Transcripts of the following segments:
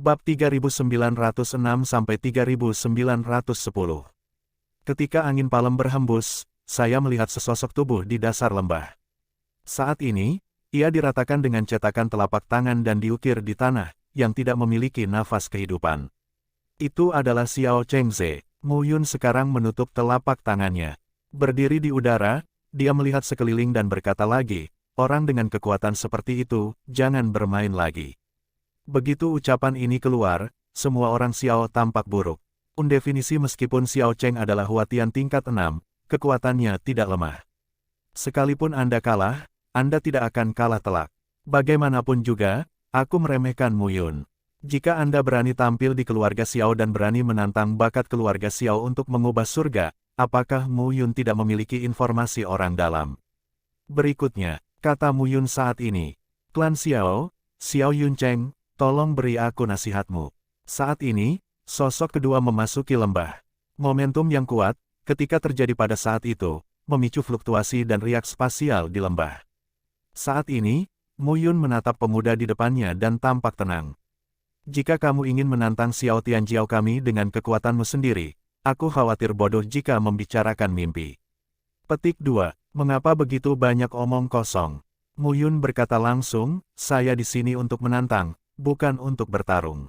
Bab 3906-3910. Ketika angin palem berhembus, saya melihat sesosok tubuh di dasar lembah. Saat ini, ia diratakan dengan cetakan telapak tangan dan diukir di tanah, yang tidak memiliki nafas kehidupan. Itu adalah Xiao Chengze. Mu Yun sekarang menutup telapak tangannya. Berdiri di udara, dia melihat sekeliling dan berkata lagi, orang dengan kekuatan seperti itu, jangan bermain lagi. Begitu ucapan ini keluar, semua orang Xiao tampak buruk. Undefinisi meskipun Xiao Cheng adalah Huatian tingkat 6, kekuatannya tidak lemah. Sekalipun Anda kalah, Anda tidak akan kalah telak. Bagaimanapun juga, aku meremehkan Mu Yun. Jika Anda berani tampil di keluarga Xiao dan berani menantang bakat keluarga Xiao untuk mengubah surga, apakah Mu Yun tidak memiliki informasi orang dalam? Berikutnya, kata Mu Yun saat ini, klan Xiao, Xiao Yuncheng, tolong beri aku nasihatmu. Saat ini, sosok kedua memasuki lembah. Momentum yang kuat, ketika terjadi pada saat itu, memicu fluktuasi dan riak spasial di lembah. Saat ini, Mu Yun menatap pemuda di depannya dan tampak tenang. Jika kamu ingin menantang Xiao Tianjiao kami dengan kekuatanmu sendiri, aku khawatir bodoh jika membicarakan mimpi. Petik 2. Mengapa begitu banyak omong kosong? Mu Yun berkata langsung, saya di sini untuk menantang, bukan untuk bertarung.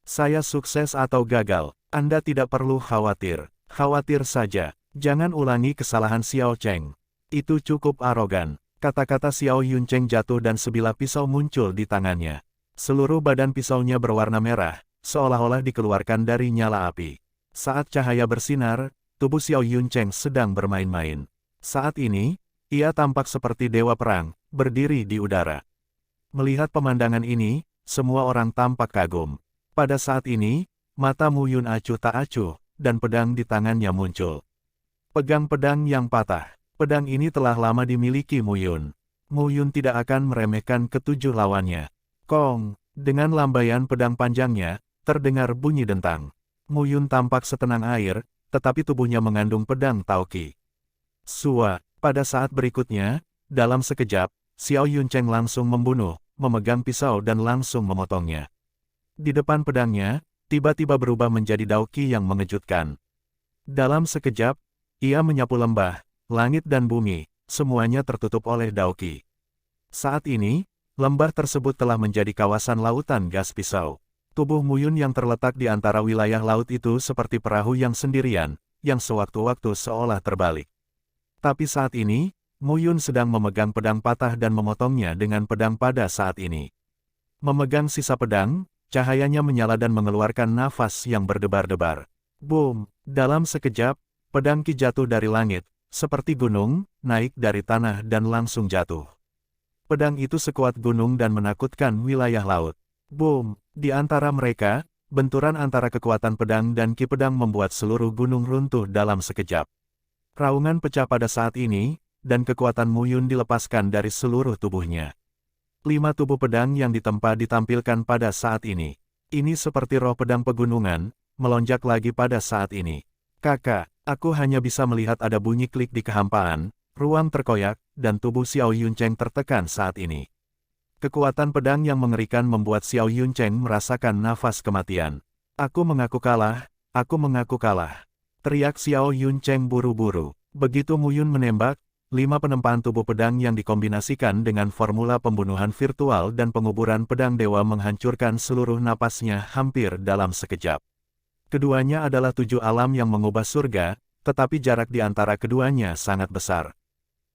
Saya sukses atau gagal, Anda tidak perlu khawatir. Khawatir saja, jangan ulangi kesalahan Xiao Cheng. Itu cukup arogan. Kata-kata Xiao Yuncheng jatuh dan sebilah pisau muncul di tangannya. Seluruh badan pisaunya berwarna merah, seolah-olah dikeluarkan dari nyala api. Saat cahaya bersinar, tubuh Xiao Yuncheng sedang bermain-main. Saat ini, ia tampak seperti dewa perang, berdiri di udara. Melihat pemandangan ini, semua orang tampak kagum. Pada saat ini, mata Mu Yun acuh tak acuh, dan pedang di tangannya muncul. Pegang pedang yang patah. Pedang ini telah lama dimiliki Mu Yun. Mu Yun tidak akan meremehkan ketujuh lawannya. Kong, dengan lambaian pedang panjangnya, terdengar bunyi dentang. Mu Yun tampak setenang air, tetapi tubuhnya mengandung pedang Taoqi. Sua, pada saat berikutnya, dalam sekejap, Xiao Yuncheng langsung membunuh, memegang pisau dan langsung memotongnya. Di depan pedangnya, tiba-tiba berubah menjadi Daoqi yang mengejutkan. Dalam sekejap, ia menyapu lembah, langit dan bumi, semuanya tertutup oleh Daoqi. Saat ini, lembah tersebut telah menjadi kawasan lautan gas pisau. Tubuh Mu Yun yang terletak di antara wilayah laut itu seperti perahu yang sendirian, yang sewaktu-waktu seolah terbalik. Tapi saat ini, Mu Yun sedang memegang pedang patah dan memotongnya dengan pedang pada saat ini. Memegang sisa pedang, cahayanya menyala dan mengeluarkan nafas yang berdebar-debar. Boom! Dalam sekejap, pedang Qi jatuh dari langit, seperti gunung, naik dari tanah dan langsung jatuh. Pedang itu sekuat gunung dan menakutkan wilayah laut. Boom! Di antara mereka, benturan antara kekuatan pedang dan Qi pedang membuat seluruh gunung runtuh dalam sekejap. Raungan pecah pada saat ini, dan kekuatan Mu Yun dilepaskan dari seluruh tubuhnya. 5 tubuh pedang yang ditempa ditampilkan pada saat ini. Ini seperti roh pedang pegunungan, melonjak lagi pada saat ini. Kakak, aku hanya bisa melihat ada bunyi klik di kehampaan, ruang terkoyak, dan tubuh Xiao Yuncheng tertekan saat ini. Kekuatan pedang yang mengerikan membuat Xiao Yuncheng merasakan nafas kematian. Aku mengaku kalah, aku mengaku kalah. Teriak Xiao Yuncheng buru-buru. Begitu Mu Yun menembak, 5 penempaan tubuh pedang yang dikombinasikan dengan formula pembunuhan virtual dan penguburan pedang dewa menghancurkan seluruh napasnya hampir dalam sekejap. Keduanya adalah 7 alam yang mengubah surga, tetapi jarak di antara keduanya sangat besar.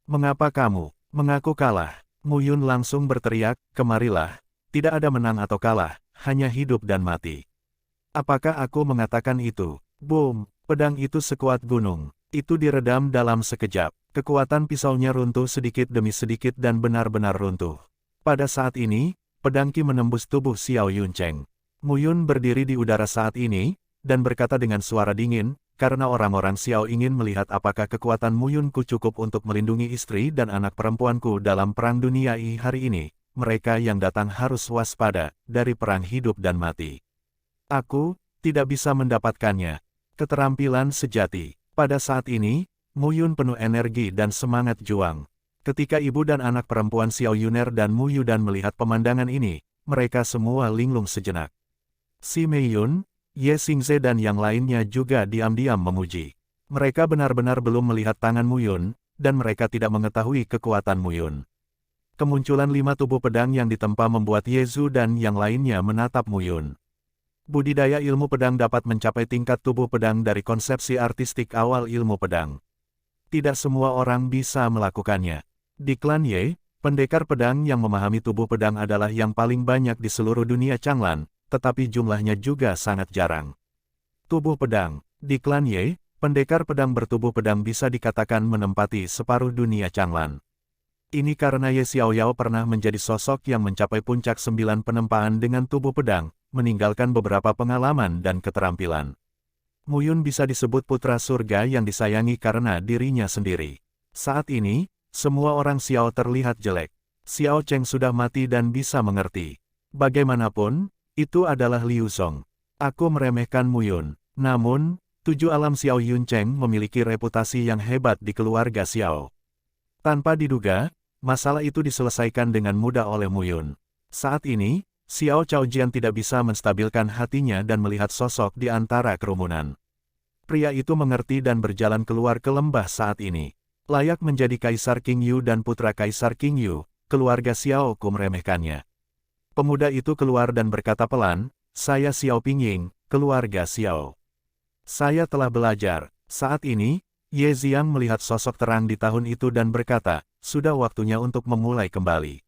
Mengapa kamu mengaku kalah? Mu Yun langsung berteriak, kemarilah. Tidak ada menang atau kalah, hanya hidup dan mati. Apakah aku mengatakan itu? Boom! Pedang itu sekuat gunung. Itu diredam dalam sekejap. Kekuatan pisaunya runtuh sedikit demi sedikit dan benar-benar runtuh. Pada saat ini, pedang Qi menembus tubuh Xiao Yuncheng. Mu Yun berdiri di udara saat ini, dan berkata dengan suara dingin, karena orang-orang Xiao ingin melihat apakah kekuatan Mu Yunku cukup untuk melindungi istri dan anak perempuanku dalam Perang Dunia I hari ini. Mereka yang datang harus waspada dari perang hidup dan mati. Aku tidak bisa mendapatkannya. Keterampilan sejati. Pada saat ini, Mu Yun penuh energi dan semangat juang. Ketika ibu dan anak perempuan Xiao Yuner dan Mu Yudan melihat pemandangan ini, mereka semua linglung sejenak. Si Meiyun, Ye Xingze dan yang lainnya juga diam-diam memuji. Mereka benar-benar belum melihat tangan Muyun, dan mereka tidak mengetahui kekuatan Muyun. Kemunculan 5 tubuh pedang yang ditempa membuat Ye Zhu dan yang lainnya menatap Muyun. Budidaya ilmu pedang dapat mencapai tingkat tubuh pedang dari konsepsi artistik awal ilmu pedang. Tidak semua orang bisa melakukannya. Di klan Ye, pendekar pedang yang memahami tubuh pedang adalah yang paling banyak di seluruh dunia Changlan, tetapi jumlahnya juga sangat jarang. Tubuh pedang. Di klan Ye, pendekar pedang bertubuh pedang bisa dikatakan menempati separuh dunia Changlan. Ini karena Ye Xiaoyao pernah menjadi sosok yang mencapai puncak 9 penempaan dengan tubuh pedang, meninggalkan beberapa pengalaman dan keterampilan. Muyun bisa disebut putra surga yang disayangi karena dirinya sendiri. Saat ini, semua orang Xiao terlihat jelek. Xiao Cheng sudah mati dan bisa mengerti. Bagaimanapun, itu adalah Liu Song. Aku meremehkan Muyun. Namun, 7 alam Xiao Yun Cheng memiliki reputasi yang hebat di keluarga Xiao. Tanpa diduga, masalah itu diselesaikan dengan mudah oleh Muyun. Saat ini, Xiao Chaojian tidak bisa menstabilkan hatinya dan melihat sosok di antara kerumunan. Pria itu mengerti dan berjalan keluar ke lembah saat ini. Layak menjadi Kaisar King Yu dan putra Kaisar King Yu, keluarga Xiao Ku meremehkannya. Pemuda itu keluar dan berkata pelan, "Saya Xiao Pingying, keluarga Xiao. Saya telah belajar." Saat ini, Ye Xiang melihat sosok terang di tahun itu dan berkata, "Sudah waktunya untuk memulai kembali."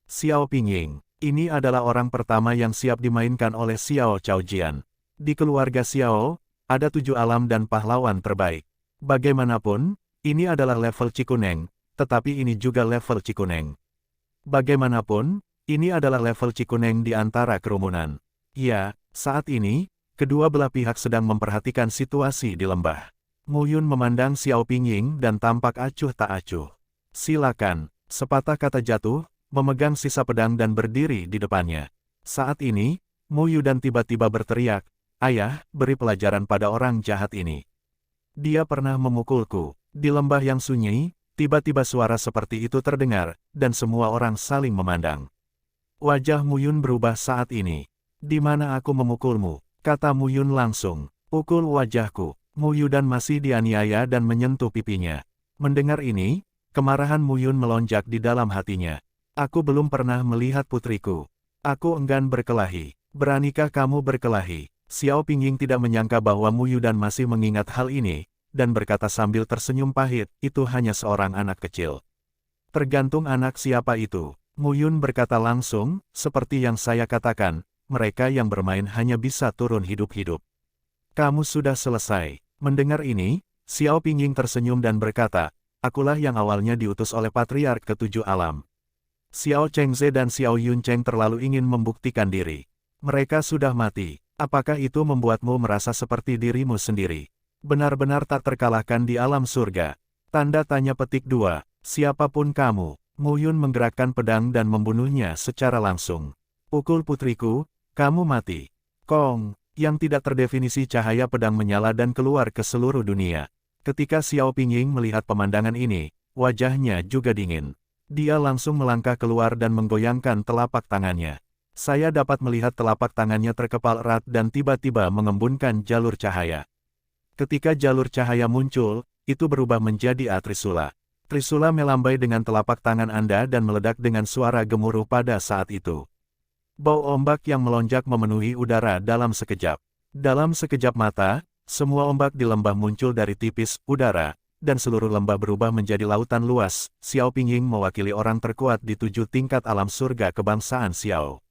Xiao Pingying, ini adalah orang pertama yang siap dimainkan oleh Xiao Chaojian. Di keluarga Xiao, ada 7 alam dan pahlawan terbaik. Bagaimanapun, ini adalah level Cikuneng, tetapi ini juga level Cikuneng. Bagaimanapun, ini adalah level Cikuneng di antara kerumunan. Ya, saat ini, kedua belah pihak sedang memperhatikan situasi di lembah. Muyun memandang Xiao Pingying dan tampak acuh tak acuh. "Silakan," sepatah kata jatuh, memegang sisa pedang dan berdiri di depannya. Saat ini, Muyu dan tiba-tiba berteriak, "Ayah, beri pelajaran pada orang jahat ini. Dia pernah memukulku." Di lembah yang sunyi, tiba-tiba suara seperti itu terdengar, dan semua orang saling memandang. Wajah Muyun berubah saat ini. "Di mana aku memukulmu?" kata Muyun langsung. "Pukul wajahku." Muyudan masih dianiaya dan menyentuh pipinya. Mendengar ini, kemarahan Muyun melonjak di dalam hatinya. "Aku belum pernah melihat putriku. Aku enggan berkelahi. Beranikah kamu berkelahi?" Xiao Pingying tidak menyangka bahwa Muyudan masih mengingat hal ini, dan berkata sambil tersenyum pahit, "Itu hanya seorang anak kecil." "Tergantung anak siapa itu." Muyun berkata langsung, "Seperti yang saya katakan, mereka yang bermain hanya bisa turun hidup-hidup. Kamu sudah selesai." Mendengar ini, Xiao Pingying tersenyum dan berkata, "Akulah yang awalnya diutus oleh Patriark ke-7 alam." Xiao Chengze dan Xiao Yun Cheng terlalu ingin membuktikan diri. Mereka sudah mati. Apakah itu membuatmu merasa seperti dirimu sendiri? Benar-benar tak terkalahkan di alam surga. Tanda tanya petik 2. Siapapun kamu. Muyun menggerakkan pedang dan membunuhnya secara langsung. "Pukul putriku, kamu mati." Kong, yang tidak terdefinisi cahaya pedang menyala dan keluar ke seluruh dunia. Ketika Xiao Pingying melihat pemandangan ini, wajahnya juga dingin. Dia langsung melangkah keluar dan menggoyangkan telapak tangannya. Saya dapat melihat telapak tangannya terkepal erat dan tiba-tiba mengembunkan jalur cahaya. Ketika jalur cahaya muncul, itu berubah menjadi Trisula. Trisula melambai dengan telapak tangan Anda dan meledak dengan suara gemuruh pada saat itu. Bau ombak yang melonjak memenuhi udara dalam sekejap. Dalam sekejap mata, semua ombak di lembah muncul dari tipis udara, dan seluruh lembah berubah menjadi lautan luas. Xiao Pingying mewakili orang terkuat di 7 tingkat alam surga kebangsaan Xiao.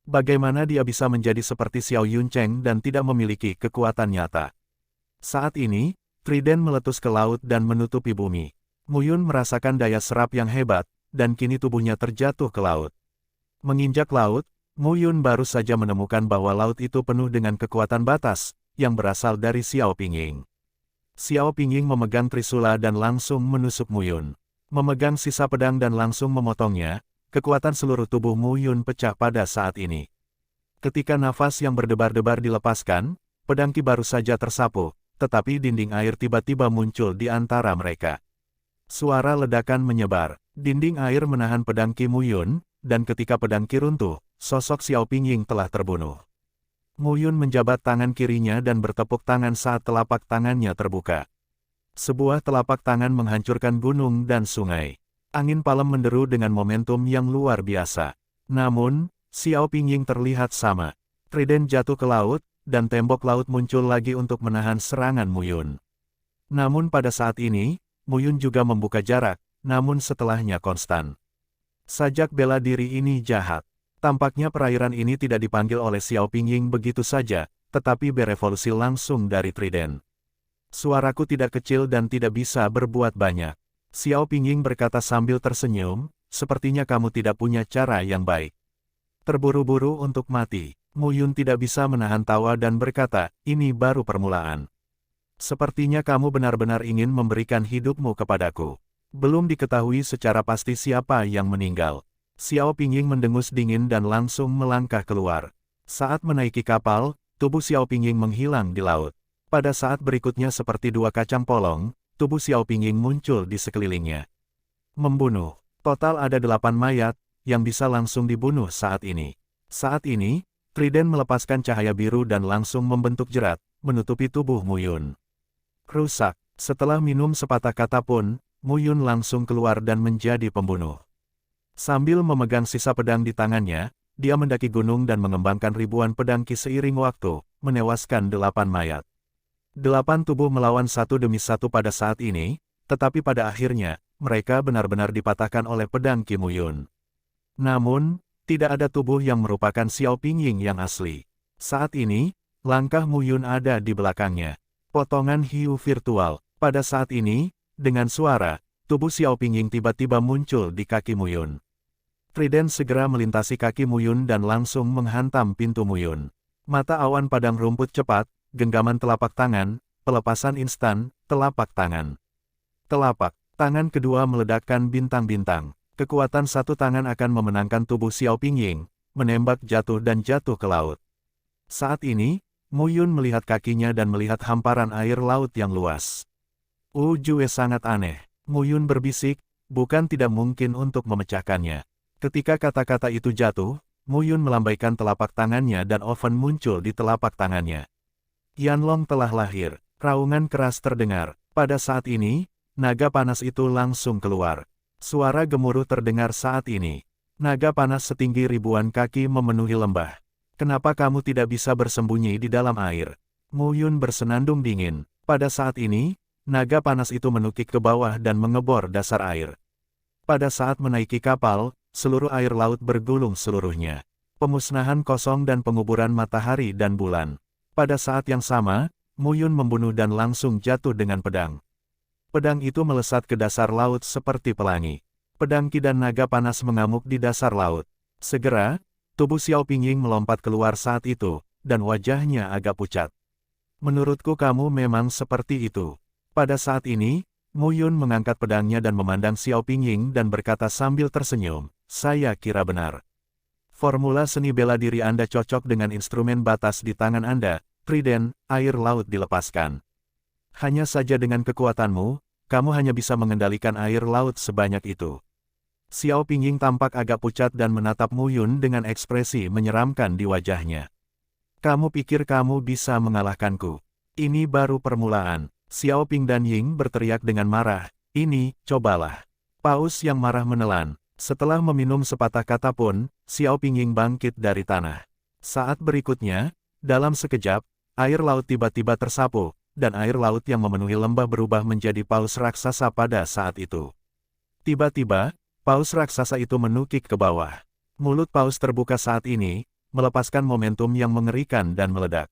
Bagaimana dia bisa menjadi seperti Xiao Yun Cheng dan tidak memiliki kekuatan nyata? Saat ini, trident meletus ke laut dan menutupi bumi. Muyun merasakan daya serap yang hebat, dan kini tubuhnya terjatuh ke laut. Menginjak laut, Muyun baru saja menemukan bahwa laut itu penuh dengan kekuatan batas, yang berasal dari Xiao Pingying. Xiao Pingying memegang Trisula dan langsung menusuk Muyun. Memegang sisa pedang dan langsung memotongnya, kekuatan seluruh tubuh Muyun pecah pada saat ini. Ketika nafas yang berdebar-debar dilepaskan, pedang Qi baru saja tersapu, tetapi dinding air tiba-tiba muncul di antara mereka. Suara ledakan menyebar, dinding air menahan pedang Qi Muyun, dan ketika pedang Qi runtuh, sosok Xiao Pingying telah terbunuh. Muyun menjabat tangan kirinya dan bertepuk tangan saat telapak tangannya terbuka. Sebuah telapak tangan menghancurkan gunung dan sungai. Angin palem menderu dengan momentum yang luar biasa. Namun, Xiao Pingying terlihat sama. Trident jatuh ke laut, dan tembok laut muncul lagi untuk menahan serangan Muyun. Namun pada saat ini, Muyun juga membuka jarak, namun setelahnya konstan. Sajak bela diri ini jahat. Tampaknya perairan ini tidak dipanggil oleh Xiao Pingying begitu saja, tetapi berevolusi langsung dari Trident. Suaraku tidak kecil dan tidak bisa berbuat banyak. Xiao Pingying berkata sambil tersenyum, sepertinya kamu tidak punya cara yang baik. Terburu-buru untuk mati. Muyun tidak bisa menahan tawa dan berkata, ini baru permulaan. Sepertinya kamu benar-benar ingin memberikan hidupmu kepadaku. Belum diketahui secara pasti siapa yang meninggal. Xiao Pingying mendengus dingin dan langsung melangkah keluar. Saat menaiki kapal, tubuh Xiao Pingying menghilang di laut. Pada saat berikutnya seperti dua kacang polong, tubuh Xiao Pingying muncul di sekelilingnya. Membunuh. Total ada 8 mayat, yang bisa langsung dibunuh saat ini. Saat ini, Trident melepaskan cahaya biru dan langsung membentuk jerat, menutupi tubuh Muyun. Rusak. Setelah minum sepatah kata pun, Muyun langsung keluar dan menjadi pembunuh. Sambil memegang sisa pedang di tangannya, dia mendaki gunung dan mengembangkan ribuan pedang ki seiring waktu, menewaskan 8 mayat. 8 tubuh melawan satu demi satu pada saat ini, tetapi pada akhirnya, mereka benar-benar dipatahkan oleh pedang Ki Muyun. Namun, tidak ada tubuh yang merupakan Xiao Pingying yang asli. Saat ini, langkah Muyun ada di belakangnya. Potongan hiu virtual. Pada saat ini, dengan suara, tubuh Xiao Pingying tiba-tiba muncul di kaki Muyun. Trident segera melintasi kaki Muyun dan langsung menghantam pintu Muyun. Mata awan padang rumput cepat, genggaman telapak tangan, pelepasan instan, telapak tangan. Telapak tangan kedua meledakkan bintang-bintang. Kekuatan satu tangan akan memenangkan tubuh Xiao Pingying, menembak jatuh dan jatuh ke laut. Saat ini, Muyun melihat kakinya dan melihat hamparan air laut yang luas. Jue sangat aneh. Muyun berbisik, bukan tidak mungkin untuk memecahkannya. Ketika kata-kata itu jatuh, Muyun melambaikan telapak tangannya dan oven muncul di telapak tangannya. Yanlong telah lahir. Raungan keras terdengar. Pada saat ini, naga panas itu langsung keluar. Suara gemuruh terdengar saat ini. Naga panas setinggi ribuan kaki memenuhi lembah. Kenapa kamu tidak bisa bersembunyi di dalam air? Muyun bersenandung dingin. Pada saat ini, naga panas itu menukik ke bawah dan mengebor dasar air. Pada saat menaiki kapal, seluruh air laut bergulung seluruhnya. Pemusnahan kosong dan penguburan matahari dan bulan. Pada saat yang sama, Muyun membunuh dan langsung jatuh dengan pedang. Pedang itu melesat ke dasar laut seperti pelangi. Pedang Ki dan naga panas mengamuk di dasar laut. Segera, tubuh Xiao Pingying melompat keluar saat itu, dan wajahnya agak pucat. Menurutku kamu memang seperti itu. Pada saat ini, Muyun mengangkat pedangnya dan memandang Xiao Pingying dan berkata sambil tersenyum, saya kira benar. Formula seni bela diri Anda cocok dengan instrumen batas di tangan Anda, Trident, air laut dilepaskan. Hanya saja dengan kekuatanmu, kamu hanya bisa mengendalikan air laut sebanyak itu. Xiao Pingying tampak agak pucat dan menatap Muyun dengan ekspresi menyeramkan di wajahnya. Kamu pikir kamu bisa mengalahkanku? Ini baru permulaan. Xiao Ping dan Ying berteriak dengan marah, ini, cobalah. Paus yang marah menelan. Setelah meminum sepatah kata pun, Xiao Pingying bangkit dari tanah. Saat berikutnya, dalam sekejap, air laut tiba-tiba tersapu, dan air laut yang memenuhi lembah berubah menjadi paus raksasa pada saat itu. Tiba-tiba, paus raksasa itu menukik ke bawah. Mulut paus terbuka saat ini, melepaskan momentum yang mengerikan dan meledak.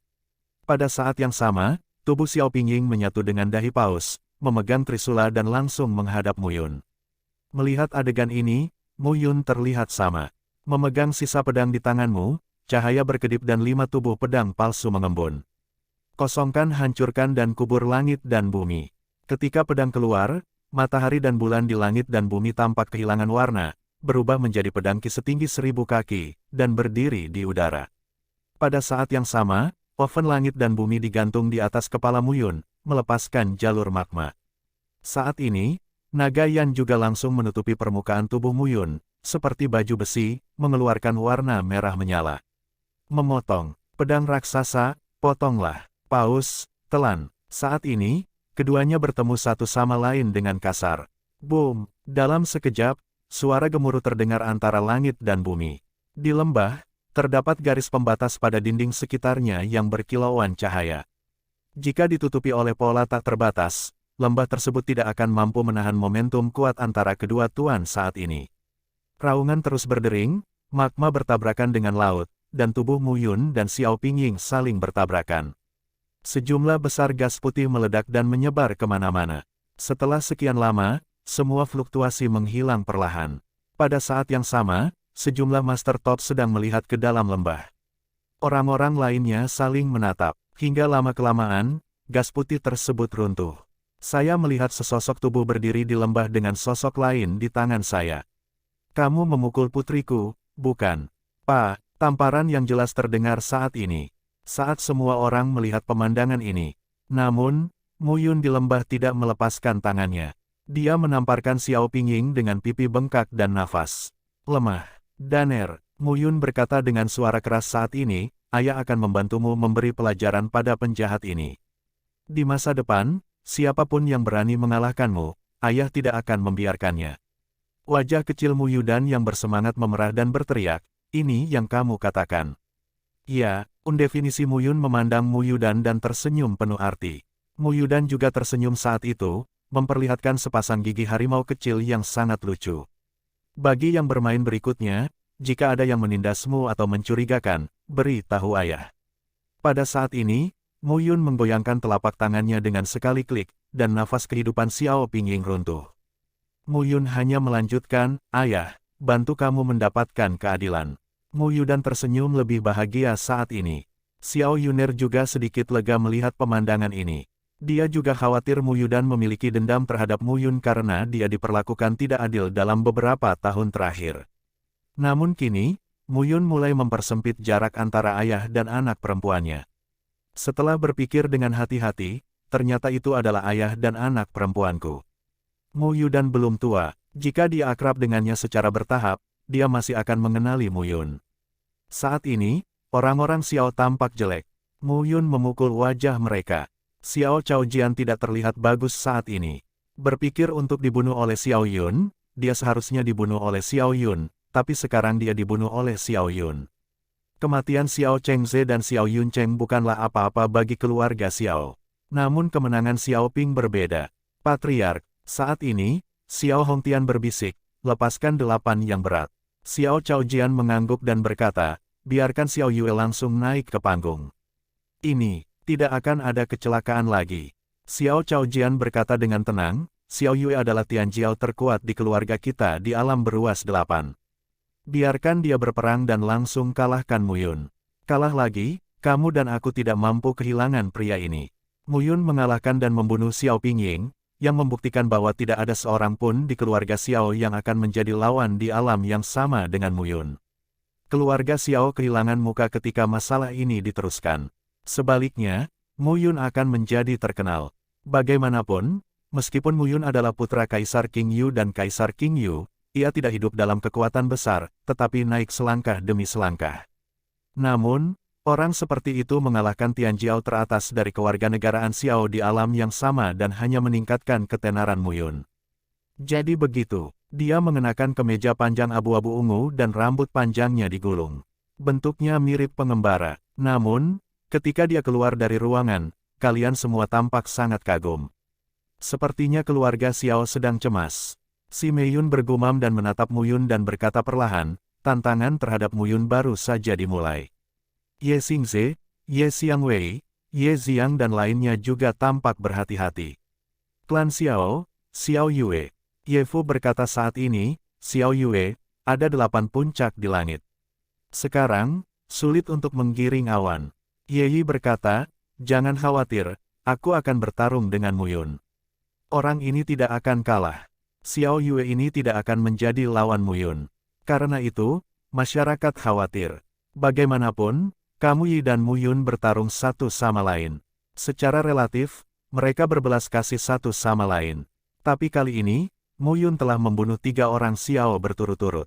Pada saat yang sama, tubuh Xiao Pingying menyatu dengan dahi paus, memegang trisula dan langsung menghadap Muyun. Melihat adegan ini, Muyun terlihat sama. Memegang sisa pedang di tanganmu, cahaya berkedip dan 5 tubuh pedang palsu mengembun. Kosongkan, hancurkan dan kubur langit dan bumi. Ketika pedang keluar, matahari dan bulan di langit dan bumi tampak kehilangan warna, berubah menjadi pedang ki setinggi 1000 kaki, dan berdiri di udara. Pada saat yang sama, oven langit dan bumi digantung di atas kepala Muyun, melepaskan jalur magma. Saat ini, naga Yan juga langsung menutupi permukaan tubuh Muyun, seperti baju besi, mengeluarkan warna merah menyala. Memotong. Pedang raksasa, potonglah. Paus, telan. Saat ini, keduanya bertemu satu sama lain dengan kasar. Boom! Dalam sekejap, suara gemuruh terdengar antara langit dan bumi. Di lembah, terdapat garis pembatas pada dinding sekitarnya yang berkilauan cahaya. Jika ditutupi oleh pola tak terbatas, lembah tersebut tidak akan mampu menahan momentum kuat antara kedua tuan saat ini. Raungan terus berdering, magma bertabrakan dengan laut, dan tubuh Mu Yun dan Xiao Pingying saling bertabrakan. Sejumlah besar gas putih meledak dan menyebar kemana-mana. Setelah sekian lama, semua fluktuasi menghilang perlahan. Pada saat yang sama, sejumlah Master Top sedang melihat ke dalam lembah. Orang-orang lainnya saling menatap. Hingga lama-kelamaan, gas putih tersebut runtuh. Saya melihat sesosok tubuh berdiri di lembah dengan sosok lain di tangan saya. Kamu memukul putriku, bukan? Pak, tamparan yang jelas terdengar saat ini. Saat semua orang melihat pemandangan ini. Namun, Mu Yun di lembah tidak melepaskan tangannya. Dia menamparkan Xiao Pingying dengan pipi bengkak dan nafas lemah. Daner, Mu Yun berkata dengan suara keras saat ini, ayah akan membantumu memberi pelajaran pada penjahat ini. Di masa depan, siapapun yang berani mengalahkanmu, ayah tidak akan membiarkannya. Wajah kecil Mu Yudan yang bersemangat memerah dan berteriak, ini yang kamu katakan. Ya, definisi Mu Yun memandang Mu Yudan dan tersenyum penuh arti. Mu Yudan juga tersenyum saat itu, memperlihatkan sepasang gigi harimau kecil yang sangat lucu. Bagi yang bermain berikutnya, jika ada yang menindasmu atau mencurigakan, beri tahu ayah. Pada saat ini, Mu Yun menggoyangkan telapak tangannya dengan sekali klik, dan nafas kehidupan Xiao Pingying runtuh. Mu Yun hanya melanjutkan, ayah, bantu kamu mendapatkan keadilan. Mu Yudan tersenyum lebih bahagia saat ini. Xiao Yuner juga sedikit lega melihat pemandangan ini. Dia juga khawatir Mu Yudan memiliki dendam terhadap Mu Yun karena dia diperlakukan tidak adil dalam beberapa tahun terakhir. Namun kini, Mu Yun mulai mempersempit jarak antara ayah dan anak perempuannya. Setelah berpikir dengan hati-hati, ternyata itu adalah ayah dan anak perempuanku. Mu Yudan belum tua, jika dia akrab dengannya secara bertahap, dia masih akan mengenali Mu Yun. Saat ini, orang-orang Xiao tampak jelek. Mu Yun memukul wajah mereka. Xiao Chaojian tidak terlihat bagus saat ini. Berpikir untuk dibunuh oleh Xiao Yun, dia seharusnya dibunuh oleh Xiao Yun, tapi sekarang dia dibunuh oleh Xiao Yun. Kematian Xiao Chengze dan Xiao Yun Cheng bukanlah apa-apa bagi keluarga Xiao. Namun kemenangan Xiao Ping berbeda. Patriark, saat ini, Xiao Hongtian berbisik, lepaskan 8 yang berat. Xiao Chaojian mengangguk dan berkata, biarkan Xiao Yue langsung naik ke panggung. Ini, tidak akan ada kecelakaan lagi. Xiao Chaojian berkata dengan tenang, Xiao Yue adalah Tianjiao terkuat di keluarga kita di alam beruas 8. Biarkan dia berperang dan langsung kalahkan Mu Yun. Kalah lagi, kamu dan aku tidak mampu kehilangan pria ini. Mu Yun mengalahkan dan membunuh Xiao Pingying, yang membuktikan bahwa tidak ada seorang pun di keluarga Xiao yang akan menjadi lawan di alam yang sama dengan Mu Yun. Keluarga Xiao kehilangan muka ketika masalah ini diteruskan. Sebaliknya, Mu Yun akan menjadi terkenal. Bagaimanapun, meskipun Mu Yun adalah putra Kaisar King Yu dan Kaisar King Yu, ia tidak hidup dalam kekuatan besar, tetapi naik selangkah demi selangkah. Namun, orang seperti itu mengalahkan Tianjiao teratas dari kewarganegaraan Xiao di alam yang sama dan hanya meningkatkan ketenaran Mu Yun. Jadi begitu, dia mengenakan kemeja panjang abu-abu ungu dan rambut panjangnya digulung. Bentuknya mirip pengembara. Namun, ketika dia keluar dari ruangan, kalian semua tampak sangat kagum. Sepertinya keluarga Xiao sedang cemas. Si Mei Yun bergumam dan menatap Mu Yun dan berkata perlahan, tantangan terhadap Mu Yun baru saja dimulai. Ye Xingze, Ye Xiangwei, Ye Xiang dan lainnya juga tampak berhati-hati. Klan Xiao, Xiao Yue. Ye Fu berkata saat ini, Xiao Yue, ada 8 puncak di langit. Sekarang, sulit untuk menggiring awan. Ye Yi berkata, jangan khawatir, aku akan bertarung dengan Mu Yun. Orang ini tidak akan kalah. Xiao Yue ini tidak akan menjadi lawan Mu Yun. Karena itu, masyarakat khawatir. Bagaimanapun, Kamu Yi dan Mu Yun bertarung satu sama lain. Secara relatif, mereka berbelas kasih satu sama lain. Tapi kali ini, Mu Yun telah membunuh 3 orang Xiao berturut-turut.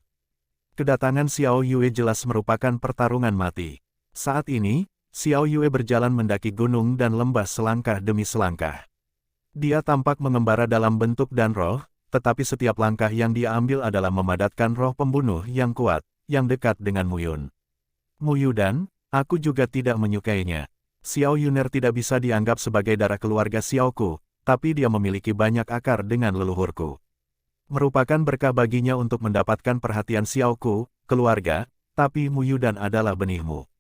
Kedatangan Xiao Yue jelas merupakan pertarungan mati. Saat ini, Xiao Yue berjalan mendaki gunung dan lembah selangkah demi selangkah. Dia tampak mengembara dalam bentuk dan roh, tetapi setiap langkah yang dia ambil adalah memadatkan roh pembunuh yang kuat, yang dekat dengan Muyun. Muyudan, aku juga tidak menyukainya. Xiao Yuner tidak bisa dianggap sebagai darah keluarga Xiaoku, tapi dia memiliki banyak akar dengan leluhurku. Merupakan berkah baginya untuk mendapatkan perhatian Xiaoku, keluarga, tapi Muyudan adalah benihmu.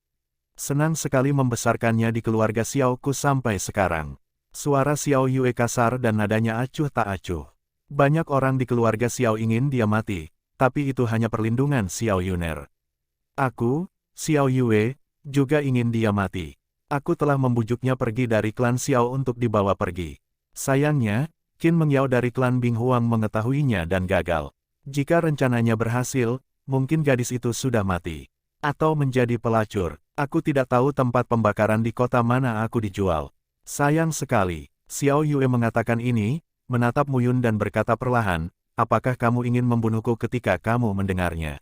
Senang sekali membesarkannya di keluarga Xiaoku sampai sekarang. Suara Xiao Yue kasar dan nadanya acuh tak acuh. Banyak orang di keluarga Xiao ingin dia mati, tapi itu hanya perlindungan Xiao Yuner. Aku, Xiao Yue, juga ingin dia mati. Aku telah membujuknya pergi dari klan Xiao untuk dibawa pergi. Sayangnya, Qin Mengyao dari klan Bing Huang mengetahuinya dan gagal. Jika rencananya berhasil, mungkin gadis itu sudah mati. Atau menjadi pelacur. Aku tidak tahu tempat pembakaran di kota mana aku dijual. Sayang sekali. Xiao Yue mengatakan ini, menatap Muyun dan berkata perlahan, apakah kamu ingin membunuhku ketika kamu mendengarnya?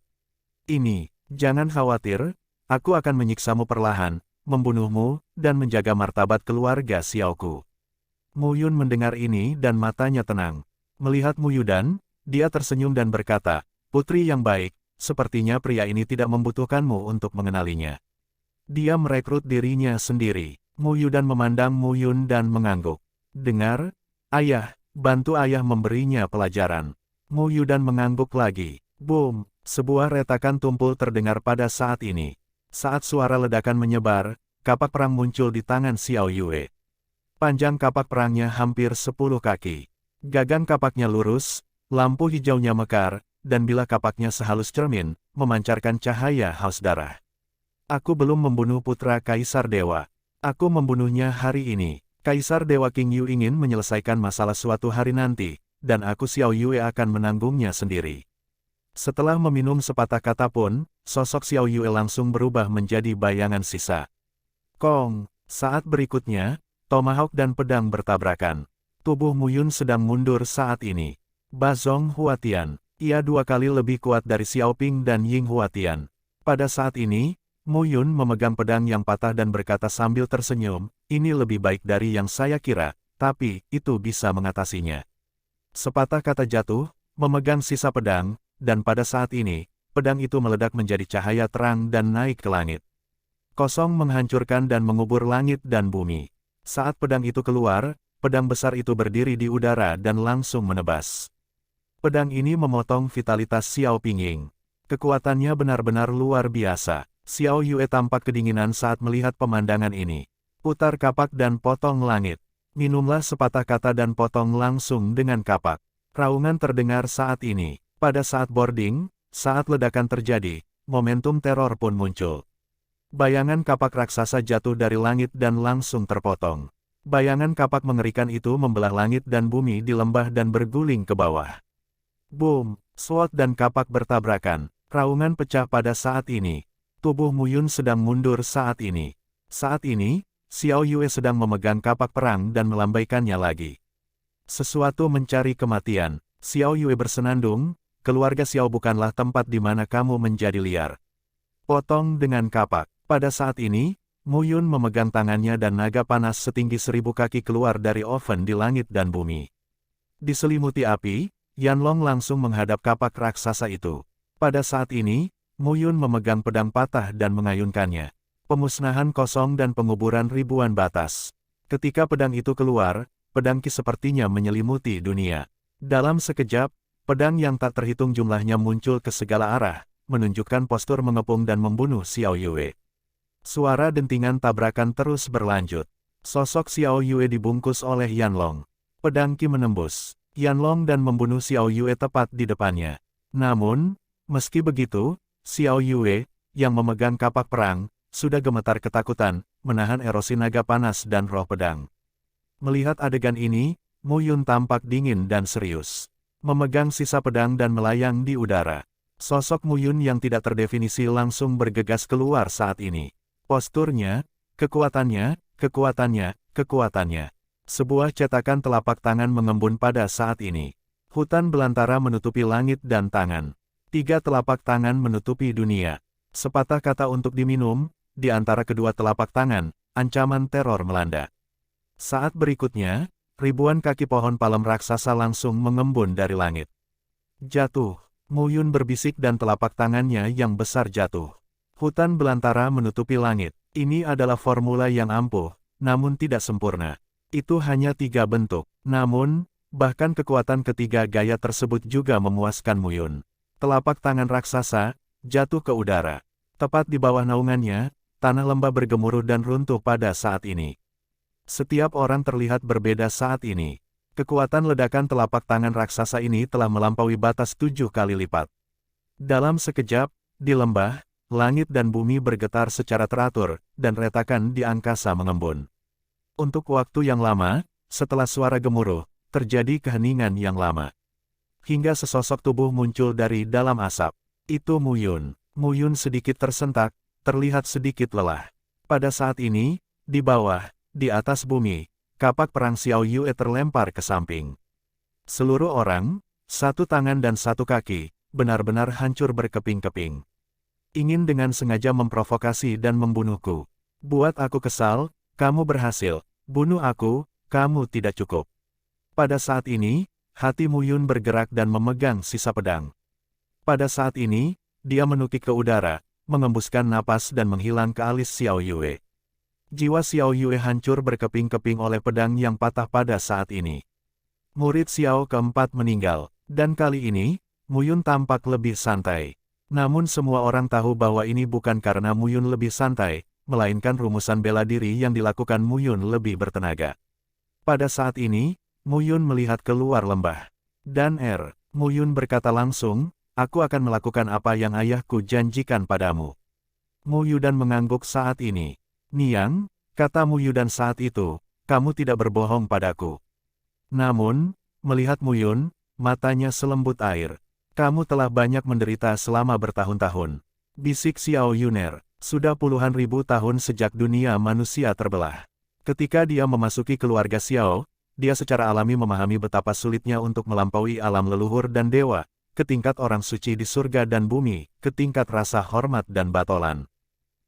Ini, jangan khawatir, aku akan menyiksamu perlahan, membunuhmu, dan menjaga martabat keluarga Xiaoku. Muyun mendengar ini dan matanya tenang. Melihat Muyudan, dia tersenyum dan berkata, putri yang baik, sepertinya pria ini tidak membutuhkanmu untuk mengenalinya. Dia merekrut dirinya sendiri. Muyudan memandang Muyun dan mengangguk. Dengar, ayah, bantu ayah memberinya pelajaran. Muyudan mengangguk lagi. Boom, sebuah retakan tumpul terdengar pada saat ini. Saat suara ledakan menyebar, kapak perang muncul di tangan Xiao Yue. Panjang kapak perangnya hampir 10 kaki. Gagang kapaknya lurus, lampu hijaunya mekar, dan bilah kapaknya sehalus cermin, memancarkan cahaya haus darah. Aku belum membunuh putra Kaisar Dewa. Aku membunuhnya hari ini. Kaisar Dewa King Yu ingin menyelesaikan masalah suatu hari nanti, dan aku Xiao Yue akan menanggungnya sendiri. Setelah meminum sepatah kata pun, sosok Xiao Yue langsung berubah menjadi bayangan sisa. Kong, saat berikutnya, tomahawk dan pedang bertabrakan. Tubuh Muyun sedang mundur saat ini. Bazong Huatian, ia 2 kali lebih kuat dari Xiaoping dan Ying Huatian. Pada saat ini, Muyun memegang pedang yang patah dan berkata sambil tersenyum, ini lebih baik dari yang saya kira, tapi itu bisa mengatasinya. Sepatah kata jatuh, memegang sisa pedang, dan pada saat ini, pedang itu meledak menjadi cahaya terang dan naik ke langit. Kosong menghancurkan dan mengubur langit dan bumi. Saat pedang itu keluar, pedang besar itu berdiri di udara dan langsung menebas. Pedang ini memotong vitalitas Xiao Pingying. Kekuatannya benar-benar luar biasa. Xiao Yue tampak kedinginan saat melihat pemandangan ini. Putar kapak dan potong langit. Minumlah sepatah kata dan potong langsung dengan kapak. Raungan terdengar saat ini. Pada saat boarding, saat ledakan terjadi, momentum teror pun muncul. Bayangan kapak raksasa jatuh dari langit dan langsung terpotong. Bayangan kapak mengerikan itu membelah langit dan bumi di lembah dan berguling ke bawah. Boom, sword dan kapak bertabrakan. Raungan pecah pada saat ini. Tubuh Muyun sedang mundur saat ini. Saat ini, Xiao Yue sedang memegang kapak perang dan melambaikannya lagi. Sesuatu mencari kematian. Xiao Yue bersenandung, keluarga Xiao bukanlah tempat di mana kamu menjadi liar. Potong dengan kapak. Pada saat ini, Muyun memegang tangannya dan naga panas setinggi 1000 kaki keluar dari oven di langit dan bumi. Diselimuti api, Yanlong langsung menghadap kapak raksasa itu. Pada saat ini, Muyun memegang pedang patah dan mengayunkannya. Pemusnahan kosong dan penguburan ribuan batas. Ketika pedang itu keluar, pedang Qi sepertinya menyelimuti dunia. Dalam sekejap, pedang yang tak terhitung jumlahnya muncul ke segala arah, menunjukkan postur mengepung dan membunuh Xiao Yue. Suara dentingan tabrakan terus berlanjut. Sosok Xiao Yue dibungkus oleh Yanlong. Pedang Qi menembus Yanlong dan membunuh Xiao Yue tepat di depannya. Namun, meski begitu, Xiao Yue, yang memegang kapak perang, sudah gemetar ketakutan, menahan erosi naga panas dan roh pedang. Melihat adegan ini, Muyun tampak dingin dan serius. Memegang sisa pedang dan melayang di udara. Sosok Muyun yang tidak terdefinisi langsung bergegas keluar saat ini. Posturnya, kekuatannya, kekuatannya. Sebuah cetakan telapak tangan mengembun pada saat ini. Hutan belantara menutupi langit dan tangan. 3 telapak tangan menutupi dunia. Sepatah kata untuk diminum, di antara kedua telapak tangan, ancaman teror melanda. Saat berikutnya, ribuan kaki pohon palem raksasa langsung mengembun dari langit. Jatuh, Mu Yun berbisik dan telapak tangannya yang besar jatuh. Hutan belantara menutupi langit. Ini adalah formula yang ampuh, namun tidak sempurna. Itu hanya 3 bentuk. Namun, bahkan kekuatan ketiga gaya tersebut juga memuaskan Mu Yun. Telapak tangan raksasa jatuh ke udara. Tepat di bawah naungannya, tanah lembah bergemuruh dan runtuh pada saat ini. Setiap orang terlihat berbeda saat ini. Kekuatan ledakan telapak tangan raksasa ini telah melampaui batas 7 kali lipat. Dalam sekejap, di lembah, langit dan bumi bergetar secara teratur, dan retakan di angkasa mengembun. Untuk waktu yang lama, setelah suara gemuruh, terjadi keheningan yang lama. Hingga sesosok tubuh muncul dari dalam asap. Itu Mu Yun. Mu Yun sedikit tersentak, terlihat sedikit lelah. Pada saat ini, di bawah, di atas bumi, kapak perang Xiao Yue terlempar ke samping. Seluruh orang, satu tangan dan satu kaki, benar-benar hancur berkeping-keping. Ingin dengan sengaja memprovokasi dan membunuhku. Buat aku kesal, kamu berhasil. Bunuh aku, kamu tidak cukup. Pada saat ini, hati Mu Yun bergerak dan memegang sisa pedang. Pada saat ini, dia menukik ke udara, mengembuskan napas dan menghilang ke alis Xiao Yue. Jiwa Xiao Yue hancur berkeping-keping oleh pedang yang patah pada saat ini. Murid Xiao keempat meninggal, dan kali ini, Mu Yun tampak lebih santai. Namun semua orang tahu bahwa ini bukan karena Mu Yun lebih santai, melainkan rumusan bela diri yang dilakukan Mu Yun lebih bertenaga. Pada saat ini, Mu Yun melihat keluar lembah. Dan Mu Yun berkata langsung, aku akan melakukan apa yang ayahku janjikan padamu. Mu Yudan mengangguk saat ini. Niang, kata Mu Yudan saat itu, kamu tidak berbohong padaku. Namun, melihat Mu Yun, matanya selembut air. Kamu telah banyak menderita selama bertahun-tahun. Bisik Xiao Yuner, sudah puluhan ribu tahun sejak dunia manusia terbelah. Ketika dia memasuki keluarga Xiao, dia secara alami memahami betapa sulitnya untuk melampaui alam leluhur dan dewa, ke tingkat orang suci di surga dan bumi, ke tingkat rasa hormat dan batolan.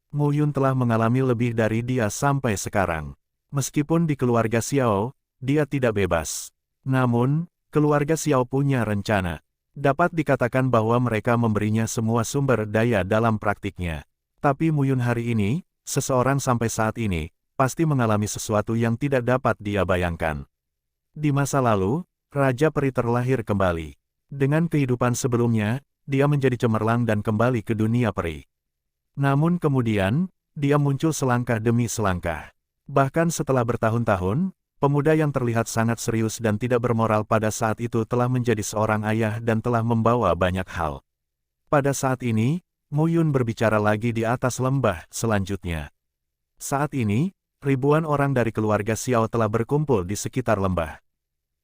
Mu Yun telah mengalami lebih dari dia sampai sekarang. Meskipun di keluarga Xiao, dia tidak bebas. Namun, keluarga Xiao punya rencana. Dapat dikatakan bahwa mereka memberinya semua sumber daya dalam praktiknya. Tapi Mu Yun hari ini, seseorang sampai saat ini, pasti mengalami sesuatu yang tidak dapat dia bayangkan. Di masa lalu, Raja Peri terlahir kembali. Dengan kehidupan sebelumnya, dia menjadi cemerlang dan kembali ke dunia peri. Namun kemudian, dia muncul selangkah demi selangkah. Bahkan setelah bertahun-tahun, pemuda yang terlihat sangat serius dan tidak bermoral pada saat itu telah menjadi seorang ayah dan telah membawa banyak hal. Pada saat ini, Mu Yun berbicara lagi di atas lembah selanjutnya. Saat ini, ribuan orang dari keluarga Xiao telah berkumpul di sekitar lembah.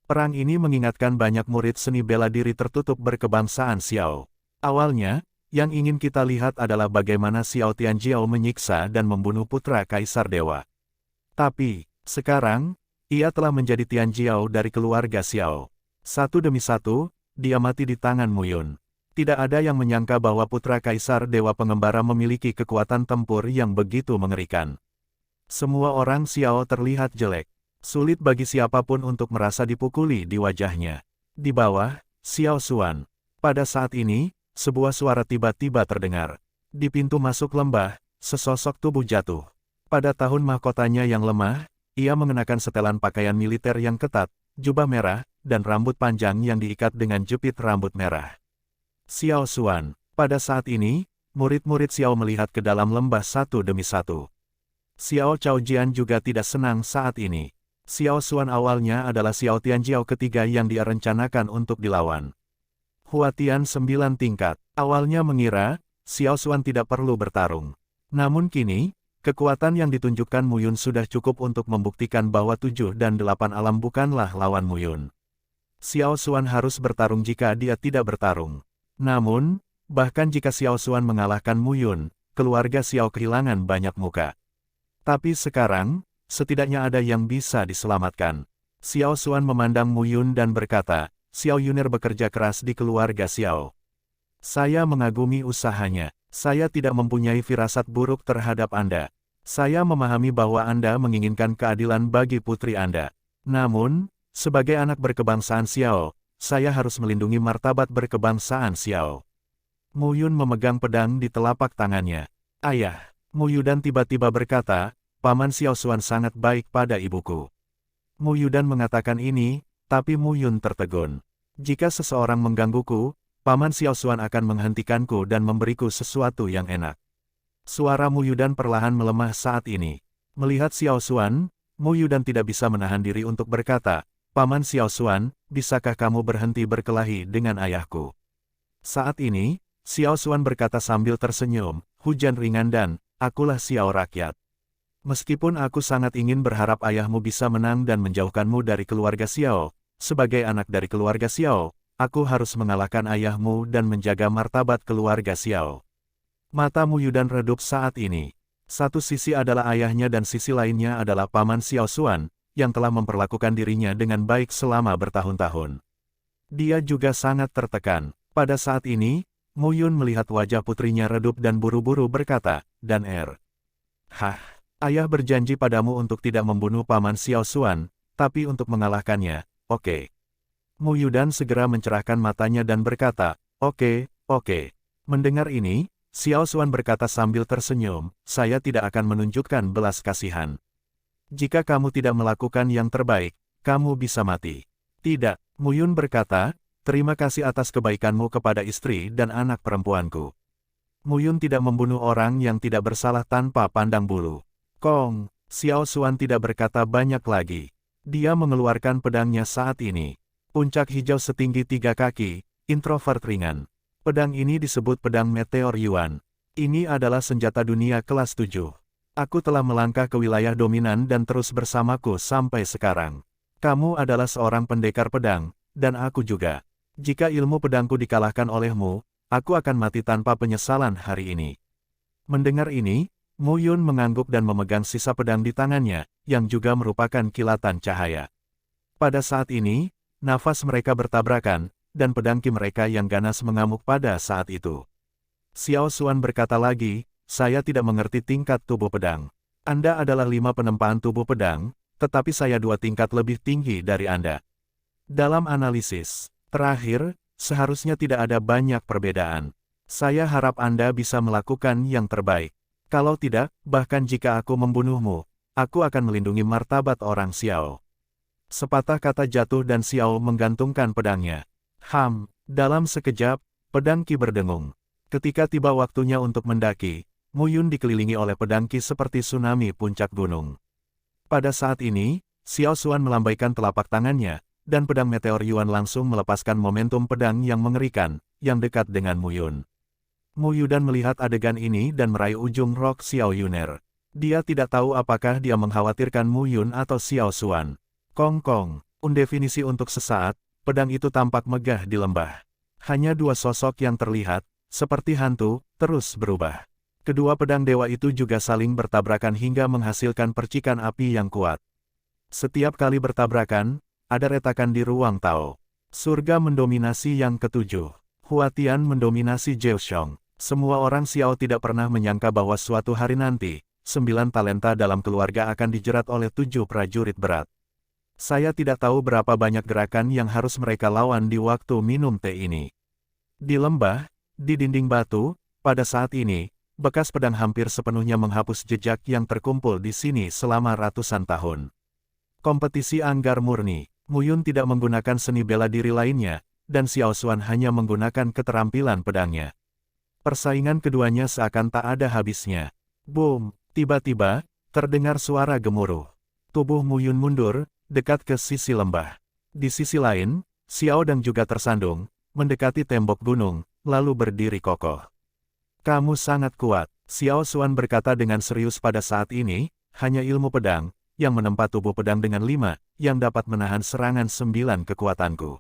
Perang ini mengingatkan banyak murid seni bela diri tertutup berkebangsaan Xiao. Awalnya, yang ingin kita lihat adalah bagaimana Xiao Tianjiao menyiksa dan membunuh putra Kaisar Dewa. Tapi, sekarang, ia telah menjadi Tianjiao dari keluarga Xiao. Satu demi satu, dia mati di tangan Mu Yun. Tidak ada yang menyangka bahwa putra Kaisar Dewa Pengembara memiliki kekuatan tempur yang begitu mengerikan. Semua orang Xiao terlihat jelek. Sulit bagi siapapun untuk merasa dipukuli di wajahnya. Di bawah, Xiao Xuan. Pada saat ini, sebuah suara tiba-tiba terdengar. Di pintu masuk lembah, sesosok tubuh jatuh. Pada tahun mahkotanya yang lemah, ia mengenakan setelan pakaian militer yang ketat, jubah merah, dan rambut panjang yang diikat dengan jepit rambut merah. Xiao Xuan. Pada saat ini, murid-murid Xiao melihat ke dalam lembah satu demi satu. Xiao Chaojian juga tidak senang saat ini. Xiao Xuan awalnya adalah Xiao Tianjiao ketiga yang dia rencanakan untuk dilawan. Huatian 9 tingkat. Awalnya mengira, Xiao Xuan tidak perlu bertarung. Namun kini, kekuatan yang ditunjukkan Mu Yun sudah cukup untuk membuktikan bahwa 7 dan 8 alam bukanlah lawan Mu Yun. Xiao Xuan harus bertarung jika dia tidak bertarung. Namun, bahkan jika Xiao Xuan mengalahkan Mu Yun, keluarga Xiao kehilangan banyak muka. Tapi sekarang, setidaknya ada yang bisa diselamatkan. Xiao Xuan memandang Mu Yun dan berkata, Xiao Yuner bekerja keras di keluarga Xiao. Saya mengagumi usahanya. Saya tidak mempunyai firasat buruk terhadap Anda. Saya memahami bahwa Anda menginginkan keadilan bagi putri Anda. Namun, sebagai anak berkebangsaan Xiao, saya harus melindungi martabat berkebangsaan Xiao. Mu Yun memegang pedang di telapak tangannya. Ayah, Mu Yudan tiba-tiba berkata, Paman Xiao Xuan sangat baik pada ibuku. Mu Yudan mengatakan ini, tapi Mu Yun tertegun. Jika seseorang menggangguku, Paman Xiao Xuan akan menghentikanku dan memberiku sesuatu yang enak. Suara Mu Yudan perlahan melemah saat ini. Melihat Xiao Xuan, Mu Yudan tidak bisa menahan diri untuk berkata, Paman Xiao Xuan, bisakah kamu berhenti berkelahi dengan ayahku? Saat ini, Xiao Xuan berkata sambil tersenyum, hujan ringan dan, akulah Xiao rakyat. Meskipun aku sangat ingin berharap ayahmu bisa menang dan menjauhkanmu dari keluarga Xiao, sebagai anak dari keluarga Xiao, aku harus mengalahkan ayahmu dan menjaga martabat keluarga Xiao. Mata Mu Yudan redup saat ini. Satu sisi adalah ayahnya dan sisi lainnya adalah Paman Xiao Xuan, yang telah memperlakukan dirinya dengan baik selama bertahun-tahun. Dia juga sangat tertekan. Pada saat ini, Mu Yun melihat wajah putrinya redup dan buru-buru berkata, dan Hah, ayah berjanji padamu untuk tidak membunuh Paman Xiao Xuan, tapi untuk mengalahkannya, oke. Mu Yudan segera mencerahkan matanya dan berkata, oke. Mendengar ini, Xiao Xuan berkata sambil tersenyum, saya tidak akan menunjukkan belas kasihan. Jika kamu tidak melakukan yang terbaik, kamu bisa mati. Tidak, Mu Yun berkata, terima kasih atas kebaikanmu kepada istri dan anak perempuanku. Mu Yun tidak membunuh orang yang tidak bersalah tanpa pandang bulu. Kong, Xiao Xuan tidak berkata banyak lagi. Dia mengeluarkan pedangnya saat ini. Puncak hijau setinggi 3 kaki, introvert ringan. Pedang ini disebut pedang Meteor Yuan. Ini adalah senjata dunia kelas 7. Aku telah melangkah ke wilayah dominan dan terus bersamaku sampai sekarang. Kamu adalah seorang pendekar pedang, dan aku juga. Jika ilmu pedangku dikalahkan olehmu, aku akan mati tanpa penyesalan hari ini. Mendengar ini, Mu Yun mengangguk dan memegang sisa pedang di tangannya, yang juga merupakan kilatan cahaya. Pada saat ini, nafas mereka bertabrakan, dan pedang ki mereka yang ganas mengamuk pada saat itu. Xiao Xuan berkata lagi, saya tidak mengerti tingkat tubuh pedang. Anda adalah 5 penempaan tubuh pedang, tetapi saya 2 tingkat lebih tinggi dari Anda. Dalam analisis terakhir, seharusnya tidak ada banyak perbedaan. Saya harap Anda bisa melakukan yang terbaik. Kalau tidak, bahkan jika aku membunuhmu, aku akan melindungi martabat orang Xiao. Sepatah kata jatuh dan Xiao menggantungkan pedangnya. Dalam sekejap, pedang ki berdengung. Ketika tiba waktunya untuk mendaki, Mu Yun dikelilingi oleh pedang ki seperti tsunami puncak gunung. Pada saat ini, Xiao Xuan melambaikan telapak tangannya, dan pedang Meteor Yuan langsung melepaskan momentum pedang yang mengerikan, yang dekat dengan Mu Yun. Mu Yudan melihat adegan ini dan meraih ujung rok Xiao Yuner. Dia tidak tahu apakah dia mengkhawatirkan Mu Yun atau Xiao Xuan. Kong, undefinisi untuk sesaat, pedang itu tampak megah di lembah. Hanya 2 sosok yang terlihat, seperti hantu, terus berubah. Kedua pedang dewa itu juga saling bertabrakan hingga menghasilkan percikan api yang kuat. Setiap kali bertabrakan, ada retakan di ruang Tao. Surga mendominasi yang ketujuh. Huatian mendominasi Jeoxiong. Semua orang Xiao tidak pernah menyangka bahwa suatu hari nanti, 9 talenta dalam keluarga akan dijerat oleh 7 prajurit berat. Saya tidak tahu berapa banyak gerakan yang harus mereka lawan di waktu minum teh ini. Di lembah, di dinding batu, pada saat ini, bekas pedang hampir sepenuhnya menghapus jejak yang terkumpul di sini selama ratusan tahun. Kompetisi anggar murni. Mu Yun tidak menggunakan seni bela diri lainnya, dan Xiao Xuan hanya menggunakan keterampilan pedangnya. Persaingan keduanya seakan tak ada habisnya. Boom! Tiba-tiba, terdengar suara gemuruh. Tubuh Mu Yun mundur, dekat ke sisi lembah. Di sisi lain, Xiao Dang juga tersandung, mendekati tembok gunung, lalu berdiri kokoh. Kamu sangat kuat, Xiao Xuan berkata dengan serius pada saat ini, hanya ilmu pedang, yang menempa tubuh pedang dengan 5, yang dapat menahan serangan 9 kekuatanku.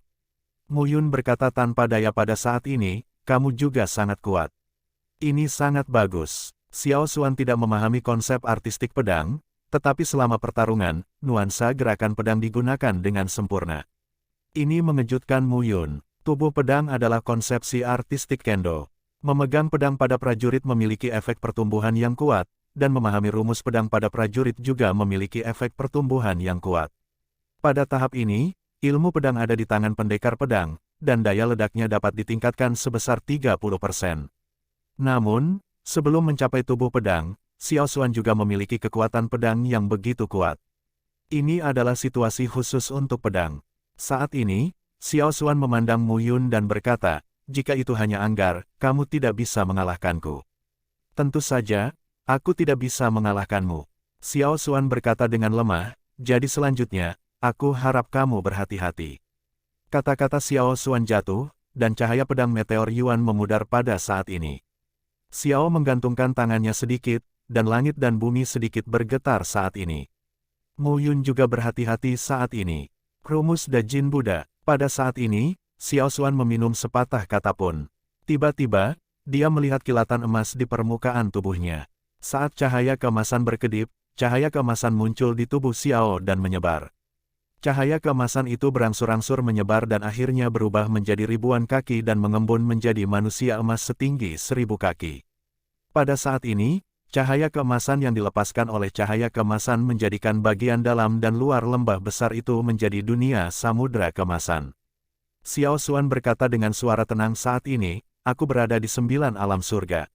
Mu Yun berkata tanpa daya pada saat ini, kamu juga sangat kuat. Ini sangat bagus. Xiao Xuan tidak memahami konsep artistik pedang, tetapi selama pertarungan, nuansa gerakan pedang digunakan dengan sempurna. Ini mengejutkan Mu Yun. Tubuh pedang adalah konsepsi artistik kendo. Memegang pedang pada prajurit memiliki efek pertumbuhan yang kuat, dan memahami rumus pedang pada prajurit juga memiliki efek pertumbuhan yang kuat. Pada tahap ini, ilmu pedang ada di tangan pendekar pedang, dan daya ledaknya dapat ditingkatkan sebesar 30%. Namun, sebelum mencapai tubuh pedang, Xiao Xuan juga memiliki kekuatan pedang yang begitu kuat. Ini adalah situasi khusus untuk pedang. Saat ini, Xiao Xuan memandang Mu Yun dan berkata, "Jika itu hanya anggar, kamu tidak bisa mengalahkanku." "Tentu saja, aku tidak bisa mengalahkanmu." Xiao Xuan berkata dengan lemah, "Jadi selanjutnya, aku harap kamu berhati-hati." Kata-kata Xiao Xuan jatuh, dan cahaya pedang meteor Yuan memudar pada saat ini. Xiao menggantungkan tangannya sedikit, dan langit dan bumi sedikit bergetar saat ini. Mu Yun juga berhati-hati saat ini. Rumus Dajin Buddha. Pada saat ini, Xiao Xuan meminum sepatah kata pun. Tiba-tiba, dia melihat kilatan emas di permukaan tubuhnya. Saat cahaya keemasan berkedip, cahaya keemasan muncul di tubuh Xiao dan menyebar. Cahaya keemasan itu berangsur-angsur menyebar dan akhirnya berubah menjadi ribuan kaki dan mengembun menjadi manusia emas setinggi 1000 kaki. Pada saat ini, cahaya keemasan yang dilepaskan oleh cahaya keemasan menjadikan bagian dalam dan luar lembah besar itu menjadi dunia samudra keemasan. Xiao Xuan berkata dengan suara tenang saat ini, "Aku berada di 9 alam surga.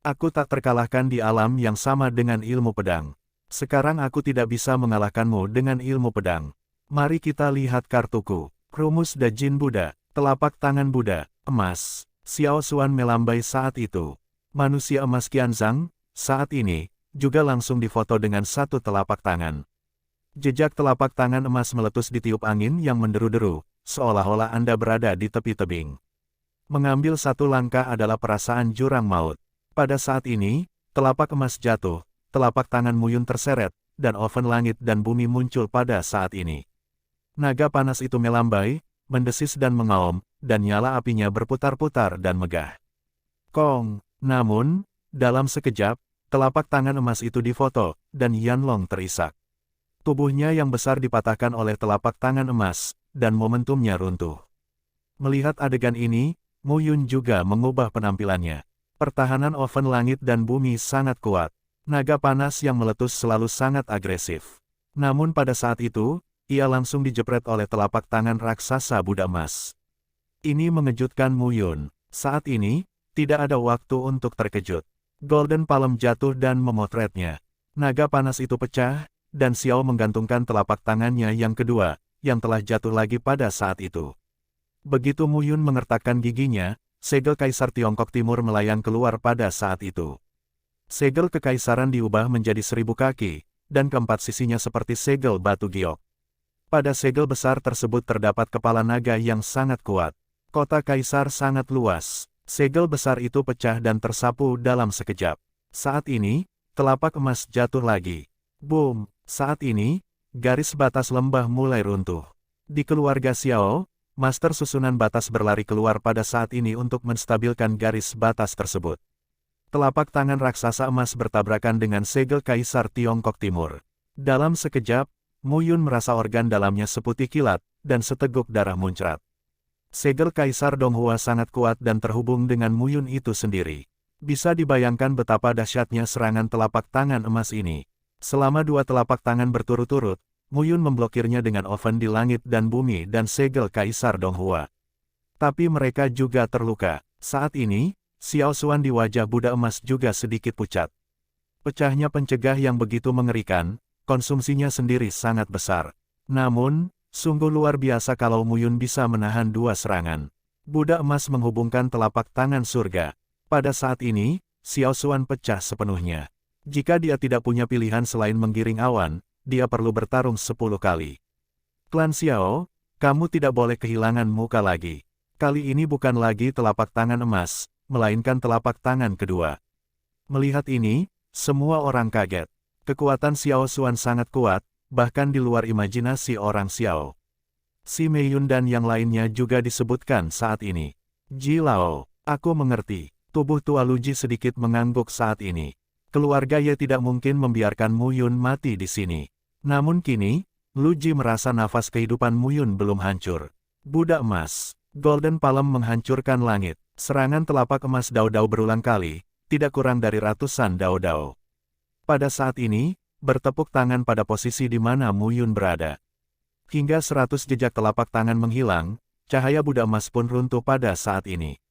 Aku tak terkalahkan di alam yang sama dengan ilmu pedang. Sekarang aku tidak bisa mengalahkanmu dengan ilmu pedang. Mari kita lihat kartuku." Rumus Dajin Buddha, telapak tangan Buddha, emas. Xiao Xuan melambai saat itu. Manusia emas Qianzhang, saat ini, juga langsung difoto dengan satu telapak tangan. Jejak telapak tangan emas meletus ditiup angin yang menderu-deru, seolah-olah Anda berada di tepi tebing. Mengambil satu langkah adalah perasaan jurang maut. Pada saat ini, telapak emas jatuh, telapak tangan Mu Yun terseret, dan oven langit dan bumi muncul pada saat ini. Naga panas itu melambai, mendesis dan mengaum, dan nyala apinya berputar-putar dan megah. Kong! Namun, dalam sekejap, telapak tangan emas itu difoto, dan Yanlong terisak. Tubuhnya yang besar dipatahkan oleh telapak tangan emas, dan momentumnya runtuh. Melihat adegan ini, Mu Yun juga mengubah penampilannya. Pertahanan oven langit dan bumi sangat kuat. Naga panas yang meletus selalu sangat agresif. Namun pada saat itu, ia langsung dijepret oleh telapak tangan raksasa Buddha emas. Ini mengejutkan Mu Yun. Saat ini, tidak ada waktu untuk terkejut. Golden Palm jatuh dan memotretnya. Naga panas itu pecah, dan Xiao menggantungkan telapak tangannya yang kedua, yang telah jatuh lagi pada saat itu. Begitu Mu Yun mengertakkan giginya, segel Kaisar Tiongkok Timur melayang keluar pada saat itu. Segel kekaisaran diubah menjadi 1000 kaki, dan keempat sisinya seperti segel batu giok. Pada segel besar tersebut terdapat kepala naga yang sangat kuat. Kota Kaisar sangat luas. Segel besar itu pecah dan tersapu dalam sekejap. Saat ini, telapak emas jatuh lagi. Boom! Saat ini, garis batas lembah mulai runtuh. Di keluarga Xiao, Master Susunan Batas berlari keluar pada saat ini untuk menstabilkan garis batas tersebut. Telapak tangan raksasa emas bertabrakan dengan segel Kaisar Tiongkok Timur. Dalam sekejap, Mu Yun merasa organ dalamnya seputih kilat, dan seteguk darah muncrat. Segel Kaisar Donghua sangat kuat dan terhubung dengan Mu Yun itu sendiri. Bisa dibayangkan betapa dahsyatnya serangan telapak tangan emas ini. Selama 2 telapak tangan berturut-turut, Mu Yun memblokirnya dengan oven di langit dan bumi dan segel Kaisar Donghua. Tapi mereka juga terluka. Saat ini, Xiao Xuan di wajah Buddha emas juga sedikit pucat. Pecahnya pencegah yang begitu mengerikan, konsumsinya sendiri sangat besar. Namun, sungguh luar biasa kalau Mu Yun bisa menahan 2 serangan. Buddha emas menghubungkan telapak tangan surga. Pada saat ini, Xiao Xuan pecah sepenuhnya. Jika dia tidak punya pilihan selain menggiring awan, dia perlu bertarung 10 kali. Klan Xiao, kamu tidak boleh kehilangan muka lagi. Kali ini bukan lagi telapak tangan emas, melainkan telapak tangan kedua. Melihat ini, semua orang kaget. Kekuatan Xiao Xuan sangat kuat, bahkan di luar imajinasi orang Xiao. Si Mei Yun dan yang lainnya juga disebutkan saat ini. Ji Lao, aku mengerti. Tubuh tua Lu Ji sedikit mengangguk saat ini. Keluarga Ye tidak mungkin membiarkan Mu Yun mati di sini. Namun kini, Lu Ji merasa nafas kehidupan Mu Yun belum hancur. Buddha emas, Golden Palm menghancurkan langit. Serangan telapak emas Dao berulang kali, tidak kurang dari ratusan Dao. Pada saat ini, bertepuk tangan pada posisi di mana Mu Yun berada. Hingga 100 jejak telapak tangan menghilang, cahaya Buddha emas pun runtuh pada saat ini.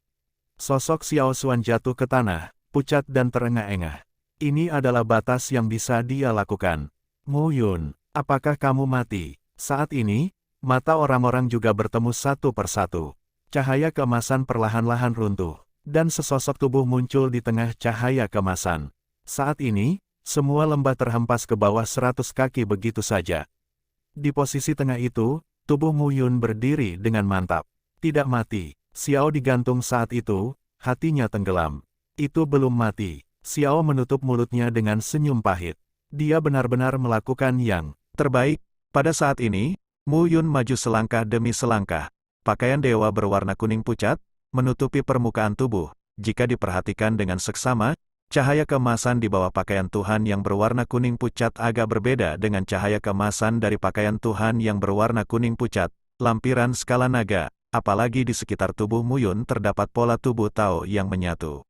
Sosok Xiao Xuan jatuh ke tanah, pucat dan terengah-engah. Ini adalah batas yang bisa dia lakukan. Mu Yun, apakah kamu mati? Saat ini, mata orang-orang juga bertemu satu persatu. Cahaya keemasan perlahan-lahan runtuh, dan sesosok tubuh muncul di tengah cahaya keemasan. Saat ini, semua lembah terhempas ke bawah 100 kaki begitu saja. Di posisi tengah itu, tubuh Mu Yun berdiri dengan mantap. Tidak mati. Xiao digantung saat itu, hatinya tenggelam. Itu belum mati. Xiao menutup mulutnya dengan senyum pahit. Dia benar-benar melakukan yang terbaik. Pada saat ini, Mu Yun maju selangkah demi selangkah. Pakaian dewa berwarna kuning pucat, menutupi permukaan tubuh. Jika diperhatikan dengan seksama, cahaya keemasan di bawah pakaian Tuhan yang berwarna kuning pucat agak berbeda dengan cahaya keemasan dari pakaian Tuhan yang berwarna kuning pucat, lampiran skala naga, apalagi di sekitar tubuh Mu Yun terdapat pola tubuh Tao yang menyatu.